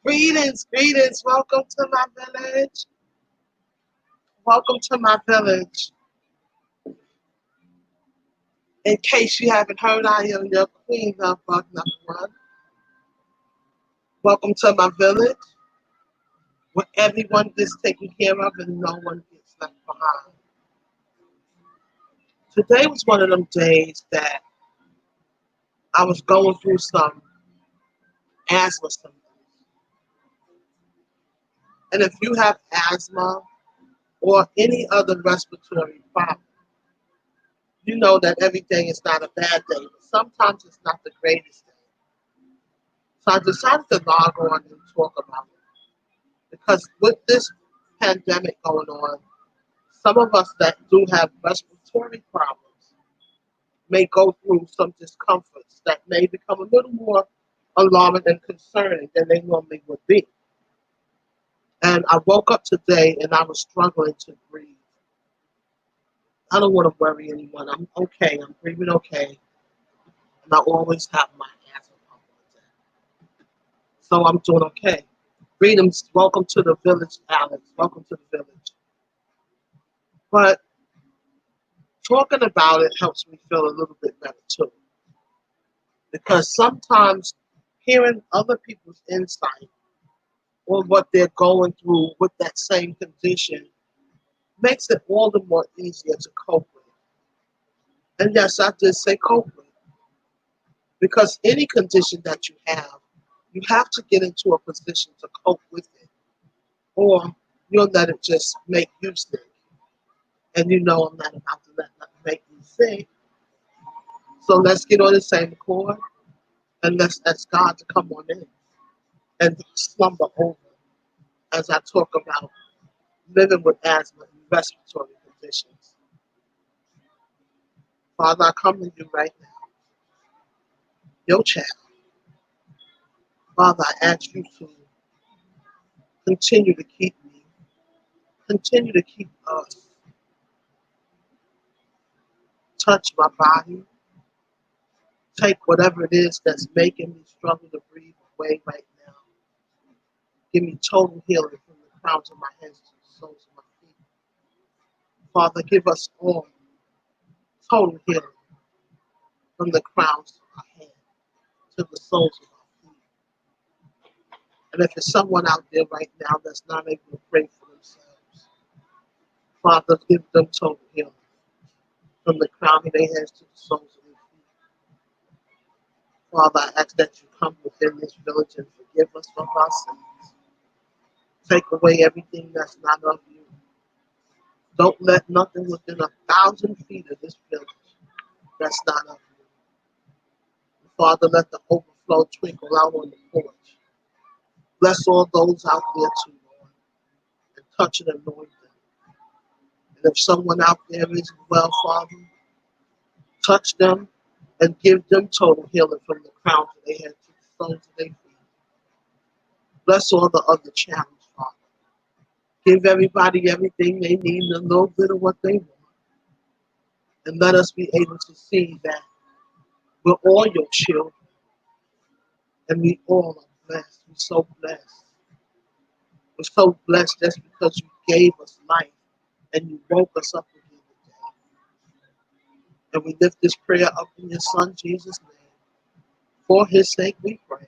Greetings, greetings. Welcome to my village. Welcome to my village. In case you haven't heard, I am your queen of bug number one. Welcome to my village where everyone is taken care of and no one gets left behind. Today was one of them days that I was going through some asthma symptoms. And if you have asthma or any other respiratory problem, you know that everything is not a bad day, but sometimes it's not the greatest day. So I decided to log on and talk about it. Because with this pandemic going on, some of us that do have respiratory problems may go through some discomforts that may become a little more alarming and concerning than they normally would be. And I woke up today and I was struggling to breathe. I don't want to worry anyone. I'm okay. I'm breathing okay. And I always have my asthma pump on deck. So I'm doing okay. Greetings. Welcome to the village, Alex. Welcome to the village. But talking about it helps me feel a little bit better too. Because sometimes hearing other people's insight on what they're going through with that same condition makes it all the more easier to cope with. And yes, I did say cope with. Because any condition that you have to get into a position to cope with it. Or you'll let it just make you sick. And you know I'm not about to let nothing make me sick. So let's get on the same accord and let's ask God to come on in and slumber over as I talk about living with asthma and respiratory conditions. Father, I come to you right now, your child. Father, I ask you to continue to keep me, continue to keep us, touch my body, take whatever it is that's making me struggle to breathe away right now. Give me total healing from the crowns of my heads to the soles of my feet. Father, give us all total healing from the crowns of our head to the soles of our feet. And if there's someone out there right now that's not able to pray for themselves, Father, give them total healing from the crown of their heads to the soles of their feet. Father, I ask that you come within this village and forgive us of our sins. Take away everything that's not of you. Don't let nothing within 1,000 feet of this village that's not of you. Father, let the overflow twinkle out on the porch. Bless all those out there too, Lord, and touch and anoint them. And if someone out there is well, Father, touch them and give them total healing from the crown of their head to the soles of their feet. Bless all the other channels, Father. Give everybody everything they need and a little bit of what they want. And let us be able to see that we're all your children and we all are blessed. We're so blessed. We're so blessed just because you gave us life and you woke us up again today. And we lift this prayer up in your Son Jesus' name. For his sake we pray.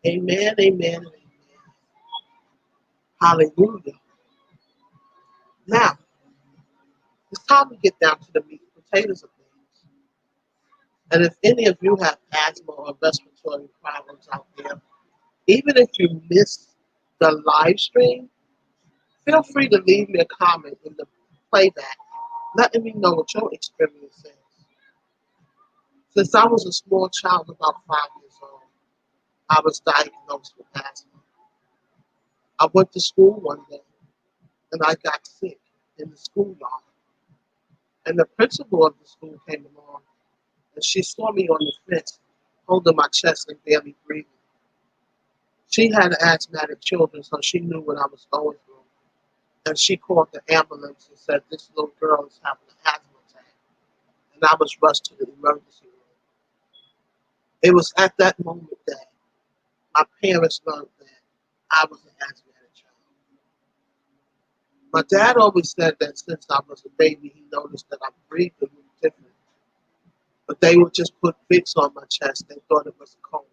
Amen, amen, and amen. Hallelujah. Now, it's time to get down to the meat and potatoes of things. And if any of you have asthma or respiratory problems out there, even if you missed the live stream, feel free to leave me a comment in the playback, letting me know what your experience is. Since I was a small child, about 5 years old, I was diagnosed with asthma. I went to school one day and I got sick in the schoolyard. And the principal of the school came along and she saw me on the fence holding my chest and barely breathing. She had asthmatic children, so she knew what I was going through. And she called the ambulance and said, this little girl is having an asthma attack. And I was rushed to the emergency room. It was at that moment that my parents learned that I was an asthmatic child. My dad always said that since I was a baby, he noticed that I breathed a little different. But they would just put Vicks on my chest. They thought it was cold.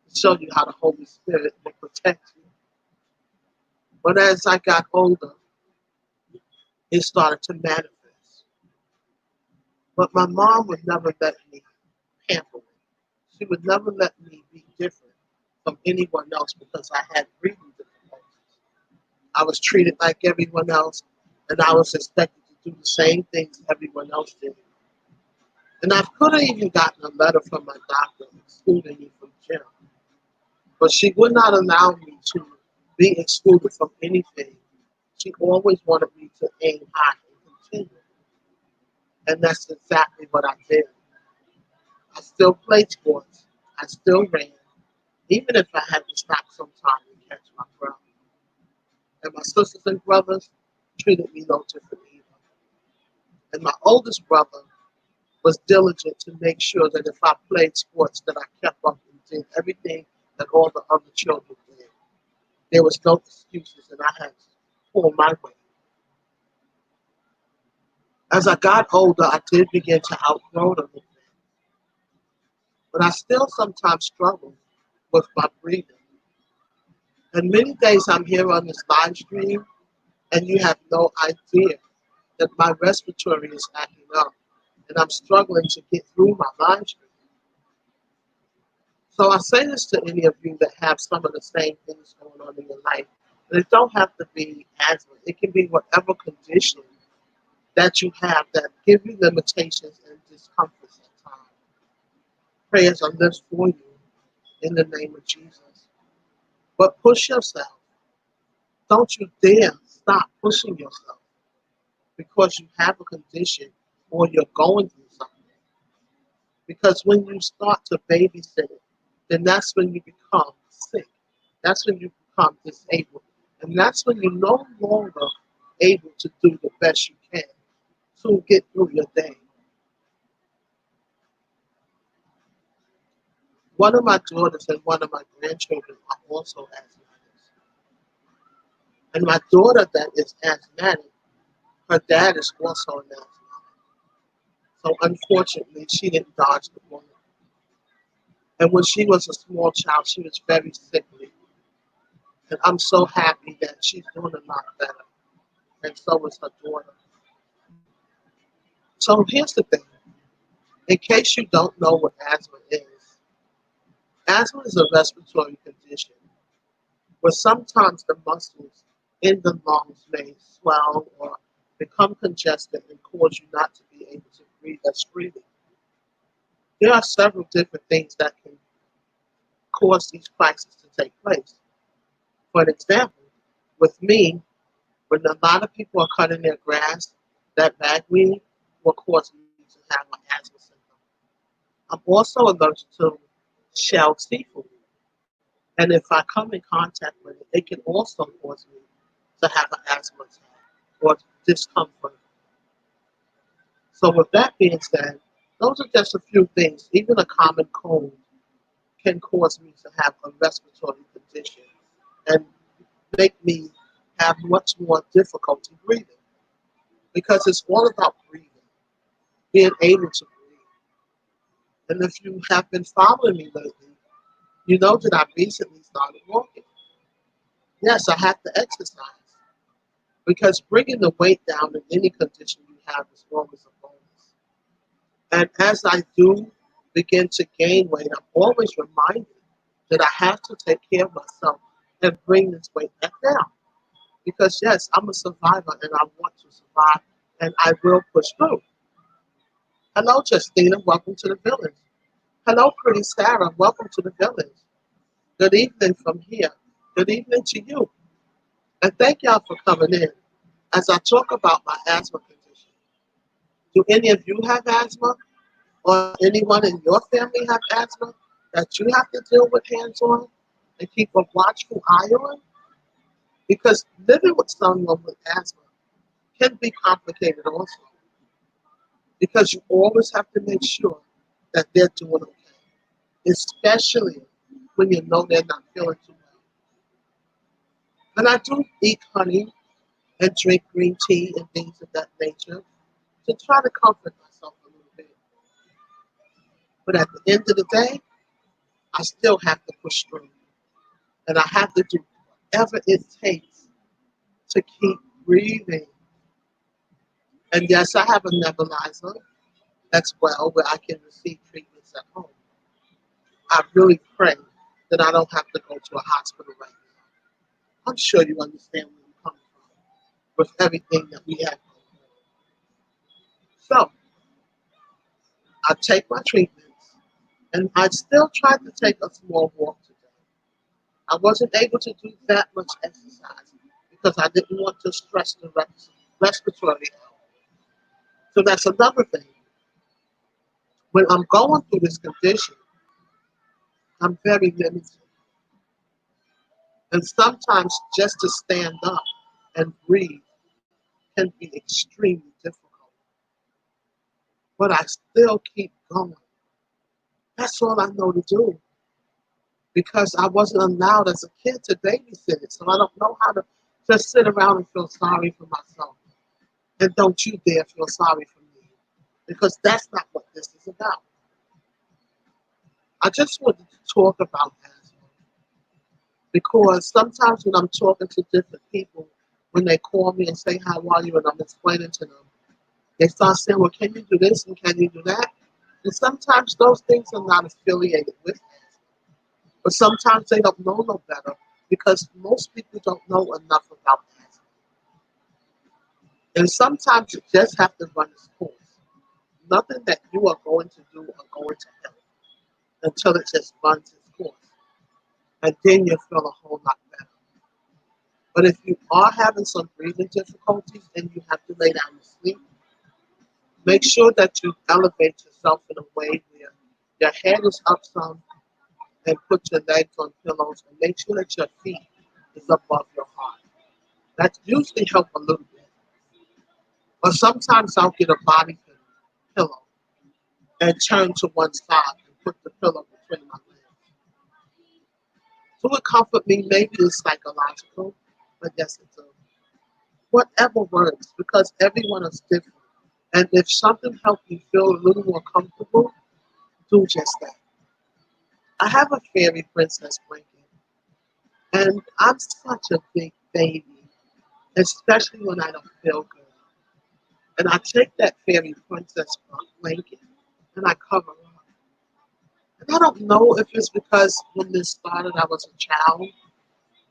To show you how the Holy Spirit will protect you. But as I got older, it started to manifest. But my mom would never let me pamper me. She would never let me be different from anyone else because I had breathing difficulties. I was treated like everyone else, and I was expected to do the same things everyone else did. And I could have even gotten a letter from my doctor excluding me from gym, but she would not allow me to be excluded from anything. She always wanted me to aim high and continue, and that's exactly what I did. I still played sports. I still ran, even if I had to stop sometime and catch my breath. And my sisters and brothers treated me no different either. And my oldest brother was diligent to make sure that if I played sports that I kept up and did everything that all the other children did. There was no excuses and I had to pull my weight. As I got older, I did begin to outgrow them, but I still sometimes struggle with my breathing. And many days I'm here on this live stream and you have no idea that my respiratory is acting up and I'm struggling to get through my live stream. So I say this to any of you that have some of the same things going on in your life. And it don't have to be asthma. It can be whatever condition that you have that give you limitations and discomforts at times. Prayers are lifted for you in the name of Jesus. But push yourself. Don't you dare stop pushing yourself because you have a condition or you're going through something. Because when you start to babysit it, then that's when you become sick. That's when you become disabled. And that's when you're no longer able to do the best you can to get through your day. One of my daughters and one of my grandchildren are also asthmatics. And my daughter that is asthmatic, her dad is also an asthmatic. So unfortunately, she didn't dodge the bullet. And when she was a small child, she was very sickly. And I'm so happy that she's doing a lot better. And so is her daughter. So here's the thing. In case you don't know what asthma is a respiratory condition where sometimes the muscles in the lungs may swell or become congested and cause you not to be able to breathe as freely. There are several different things that can cause these crises to take place. For an example, with me, when a lot of people are cutting their grass, that ragweed will cause me to have an asthma symptom. I'm also allergic to shelled seafood. And if I come in contact with it, it can also cause me to have an asthma attack or discomfort. So with that being said, those are just a few things. Even a common cold can cause me to have a respiratory condition and make me have much more difficulty breathing because it's all about breathing, being able to breathe. And if you have been following me lately, you know that I recently started walking. Yes, I have to exercise because bringing the weight down in any condition you have is always a bonus. And as I do begin to gain weight, I'm always reminded that I have to take care of myself and bring this weight back down. Because yes, I'm a survivor and I want to survive and I will push through. Hello, Justina. Welcome to the village. Hello, pretty Sarah. Welcome to the village. Good evening from here. Good evening to you. And thank y'all for coming in. As I talk about my asthma condition, do any of you have asthma or anyone in your family have asthma that you have to deal with hands on and keep a watchful eye on? Because living with someone with asthma can be complicated also because you always have to make sure that they're doing okay, especially when you know they're not feeling too well. And I do eat honey and drink green tea and things of that nature to try to comfort myself a little bit. But at the end of the day, I still have to push through. And I have to do whatever it takes to keep breathing. And yes, I have a nebulizer as well where I can receive treatments at home. I really pray that I don't have to go to a hospital right now. I'm sure you understand where I'm coming from with everything that we have going on. So I take my treatments and I still tried to take a small walk today. I wasn't able to do that much exercise because I didn't want to stress the respiratory out. So that's another thing. When I'm going through this condition, I'm very limited. And sometimes just to stand up and breathe can be extremely difficult. But I still keep going. That's all I know to do because I wasn't allowed as a kid to babysit it. So I don't know how to just sit around and feel sorry for myself. And don't you dare feel sorry for me because that's not what this is about. I just wanted to talk about asthma because sometimes when I'm talking to different people, when they call me and say, "How are you?" and I'm explaining to them, they start saying, "Well, can you do this and can you do that?" And sometimes those things are not affiliated with asthma. But sometimes they don't know no better because most people don't know enough about asthma. And sometimes you just have to run its course. Nothing that you are going to do are going to help until it just runs its course. And then you'll feel a whole lot better. But if you are having some breathing difficulties and you have to lay down to sleep, make sure that you elevate yourself in a way where your head is up some and put your legs on pillows and make sure that your feet is above your heart. That usually helps a little bit. Or sometimes I'll get a body pillow and turn to one side and put the pillow between my legs. So it comfort me, maybe it's psychological, but yes it's a whatever works because everyone is different. And if something helps you feel a little more comfortable, do just that. I have a fairy princess blanket, and I'm such a big baby, especially when I don't feel good. And I take that fairy princess blanket and I cover up. And I don't know if it's because when this started I was a child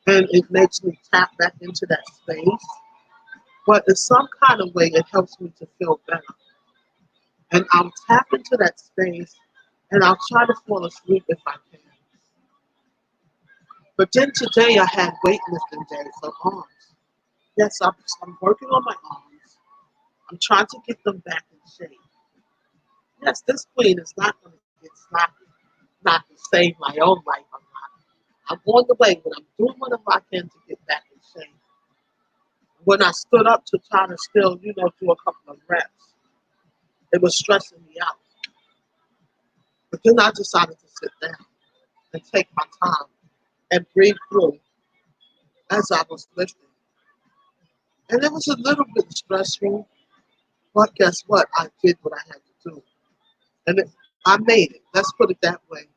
and it makes me tap back into that space, but in some kind of way it helps me to feel better. And I'll tap into that space and I'll try to fall asleep if I can. But then today I had weightlifting day for arms. Yes, I'm working on my arms. I'm trying to get them back in shape. Yes, this queen is not going to get sloppy, not to save my own life. I'm on the way, but I'm doing whatever I can to get back in shape. When I stood up to try to still, do a couple of reps, it was stressing me out. But then I decided to sit down and take my time and breathe through as I was lifting. And it was a little bit stressful, but guess what? I did what I had to do. And I made it. Let's put it that way.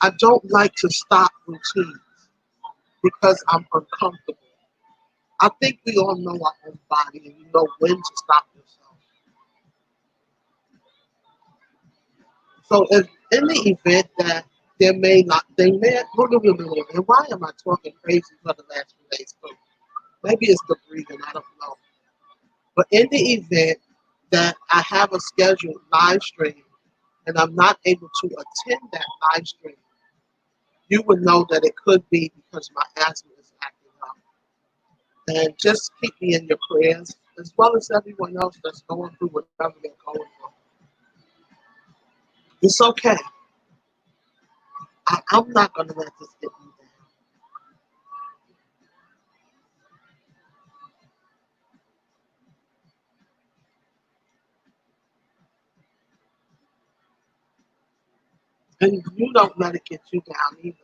I don't like to stop routines because I'm uncomfortable. I think we all know our own body and you know when to stop yourself. So if in the event that they may, and why am I talking crazy for the last few days? So maybe it's the breathing, I don't know. But in the event that I have a scheduled live stream and I'm not able to attend that live stream, you would know that it could be because my asthma is acting up. And just keep me in your prayers, as well as everyone else that's going through whatever they're going through. It's okay. I'm not going to let this get me down. And you don't let it get you down either.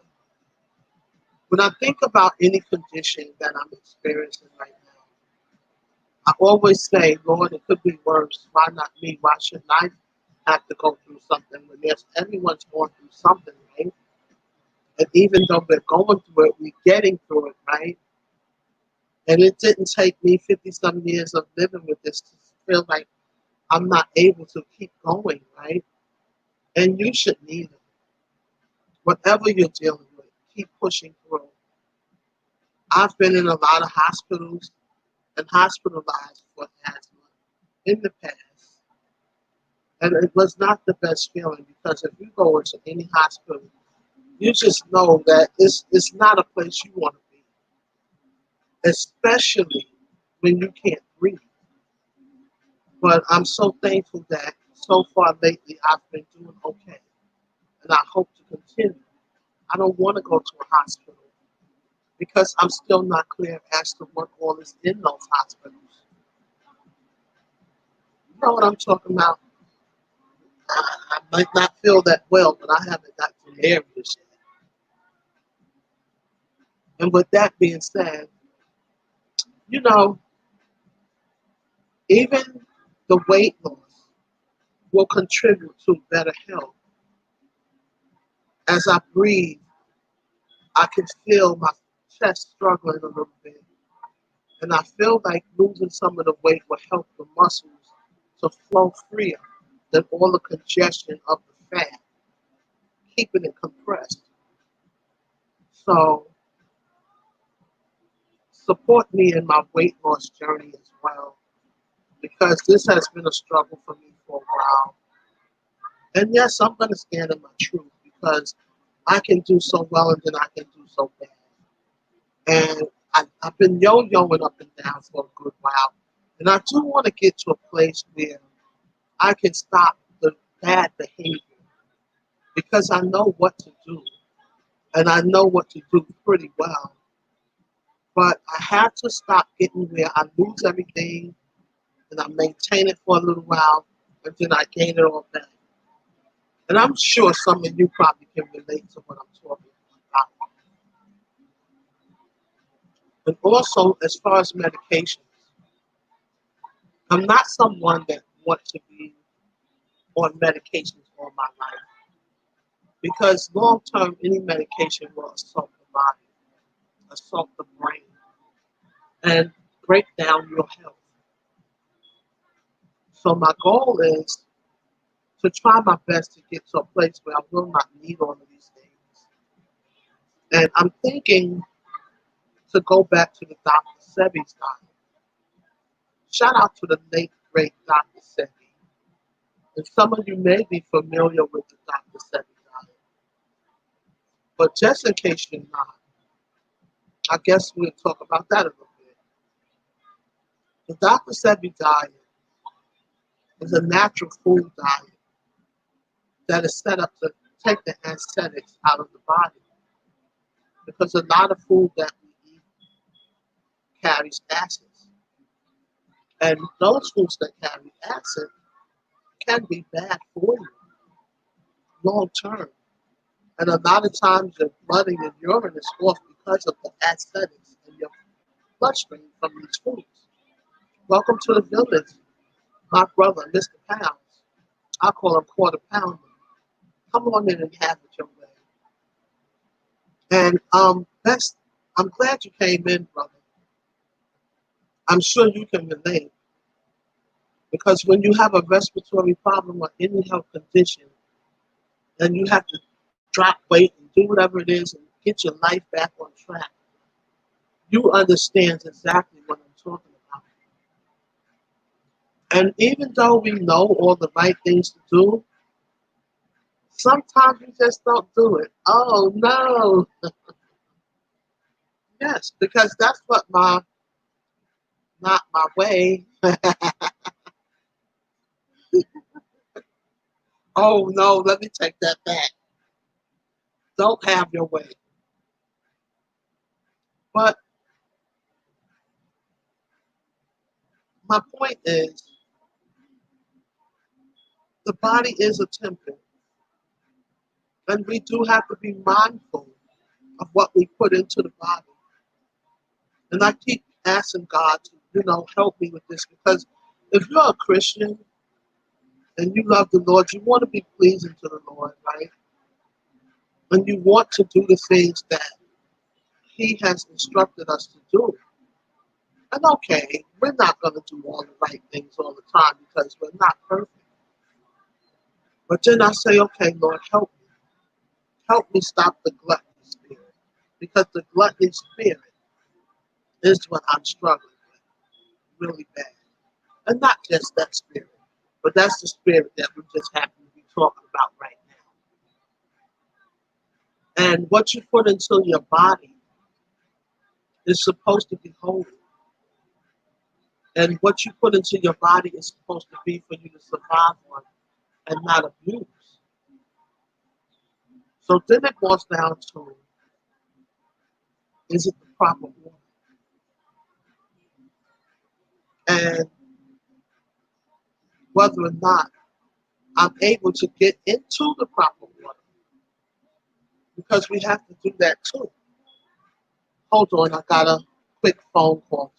When I think about any condition that I'm experiencing right now, I always say, Lord, it could be worse. Why not me? Why shouldn't I have to go through something when there's everyone's going through something, right? And even though we're going through it, we're getting through it, right? And it didn't take me 50 some years of living with this to feel like I'm not able to keep going, right? And you should neither. Whatever you're dealing with, keep pushing through. I've been in a lot of hospitals and hospitalized for asthma in the past. And it was not the best feeling because if you go into any hospital, you just know that it's not a place you want to be, especially when you can't breathe. But I'm so thankful that so far lately I've been doing okay, and I hope to continue. I don't want to go to a hospital because I'm still not clear as to what all is in those hospitals. You know what I'm talking about? I might not feel that well, but I haven't got to the areas yet. And with that being said, you know, even the weight loss will contribute to better health. As I breathe, I can feel my chest struggling a little bit. And I feel like losing some of the weight will help the muscles to flow freer than all the congestion of the fat, keeping it compressed. So support me in my weight loss journey as well, because this has been a struggle for me for a while. And yes, I'm going to stand in my truth because I can do so well and then I can do so bad. And I've been yo-yoing up and down for a good while. And I do want to get to a place where I can stop the bad behavior because I know what to do. And I know what to do pretty well. But I have to stop getting where I lose everything and I maintain it for a little while and then I gain it all back. And I'm sure some of you probably can relate to what I'm talking about. And also, as far as medications, I'm not someone that wants to be on medications all my life because long term, any medication will assault the body, assault the brain, and break down your health. So my goal is to try my best to get to a place where I will not need all of these things. And I'm thinking to go back to the Dr. Sebi's diet. Shout out to the late great Dr. Sebi. And some of you may be familiar with the Dr. Sebi diet. But just in case you're not, I guess we'll talk about that a little bit. The Dr. Sebi diet is a natural food diet that is set up to take the anesthetics out of the body. Because a lot of food that we eat carries acids. And those foods that carry acid can be bad for you long term. And a lot of times your blood and your urine is off because of the anesthetics in your bloodstream from these foods. Welcome to the village, my brother, Mr. Pounds. I call him Quarter Pounder. Come on in and have it your way. And I'm glad you came in, brother. I'm sure you can relate because when you have a respiratory problem or any health condition, and you have to drop weight and do whatever it is and get your life back on track, you understand exactly what I'm talking about. And even though we know all the right things to do, sometimes we just don't do it. Oh no. Yes, because that's what my not my way. Oh no, let me take that back. Don't have your way. But my point is the body is a temple. And we do have to be mindful of what we put into the body. And I keep asking God to, help me with this because if you're a Christian and you love the Lord, you want to be pleasing to the Lord, right? And you want to do the things that He has instructed us to do. And okay, we're not going to do all the right things all the time because we're not perfect. But then I say, okay, Lord, help me. Help me stop the gluttony spirit. Because the gluttony spirit is what I'm struggling with really bad. And not just that spirit, but that's the spirit that we just happen to be talking about right now. And what you put into your body is supposed to be holy. And what you put into your body is supposed to be for you to survive on and not abuse. So then it boils down to, is it the proper water? And whether or not I'm able to get into the proper water, because we have to do that too. Hold on, I got a quick phone call.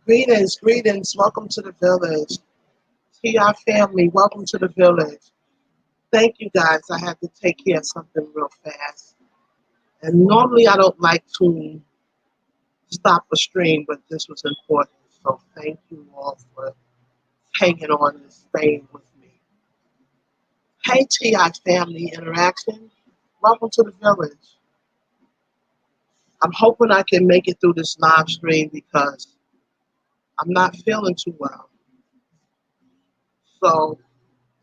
Greetings, greetings. Welcome to the village. TR family, welcome to the village. Thank you guys. I had to take care of something real fast. And normally I don't like to stop a stream, but this was important. So thank you all for hanging on and staying with me. Hey TI family interaction. Welcome to the village. I'm hoping I can make it through this live stream because I'm not feeling too well. So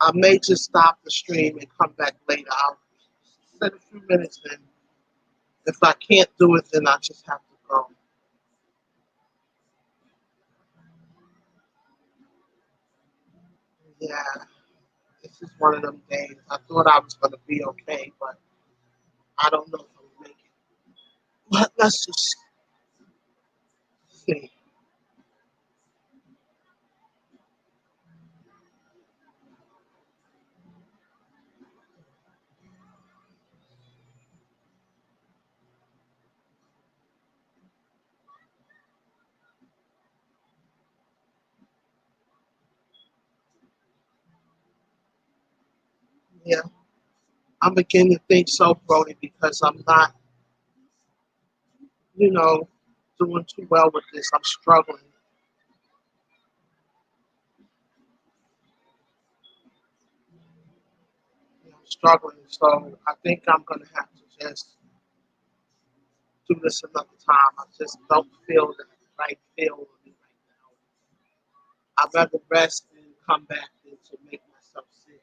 I may just stop the stream and come back later. I'll spend a few minutes and if I can't do it, then I just have to go. Yeah, this is one of them days. I thought I was going to be okay, but I don't know if I'm going to make it. But let's just see. Yeah, I'm beginning to think so, Brody, because I'm not, you know, doing too well with this. I'm struggling. I'm struggling. So I think I'm going to have to just do this another time. I just don't feel the right feel of it right now. I'd rather rest and come back than to make myself sick.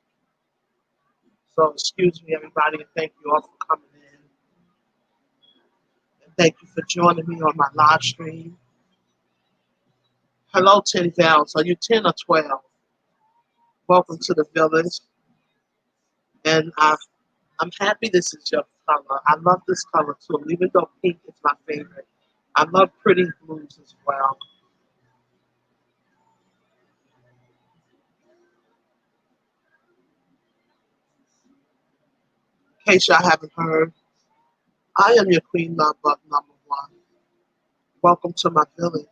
So excuse me, everybody, and thank you all for coming in. And thank you for joining me on my live stream. Hello, 10 Vals. Are you 10 or 12? Welcome to the village. And I'm happy this is your color. I love this color too, even though pink is my favorite. I love pretty blues as well. In case y'all haven't heard, I am your queen love bug number one. Welcome to my village,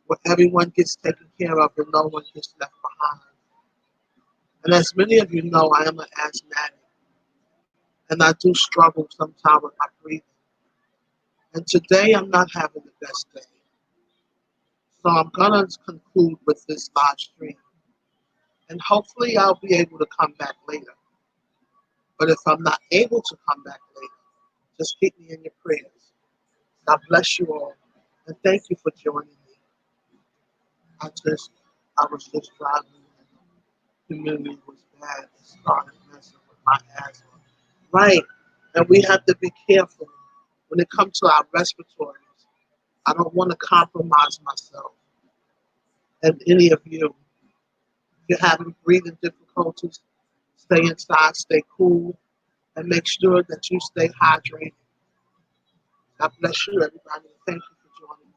where everyone gets taken care of and no one gets left behind. And as many of you know, I am an asthmatic, and I do struggle sometimes with my breathing. And today I'm not having the best day. So I'm gonna conclude with this live stream. And hopefully I'll be able to come back later. But if I'm not able to come back later, just keep me in your prayers. God bless you all. And thank you for joining me. I just I was just driving and the humidity was bad. It started messing with my asthma. Right. And we have to be careful when it comes to our respiratories. I don't want to compromise myself and any of you. If you're having breathing difficulties, stay inside, stay cool, and make sure that you stay hydrated. God bless you, everybody. Thank you for joining me.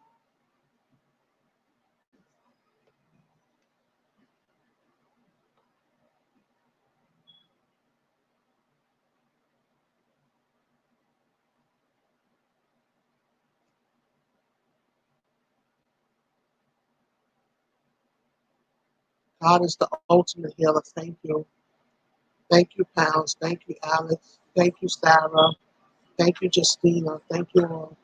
God is the ultimate healer. Thank you. Thank you, Pounds. Thank you, Alex. Thank you, Sarah. Thank you, Justina. Thank you all.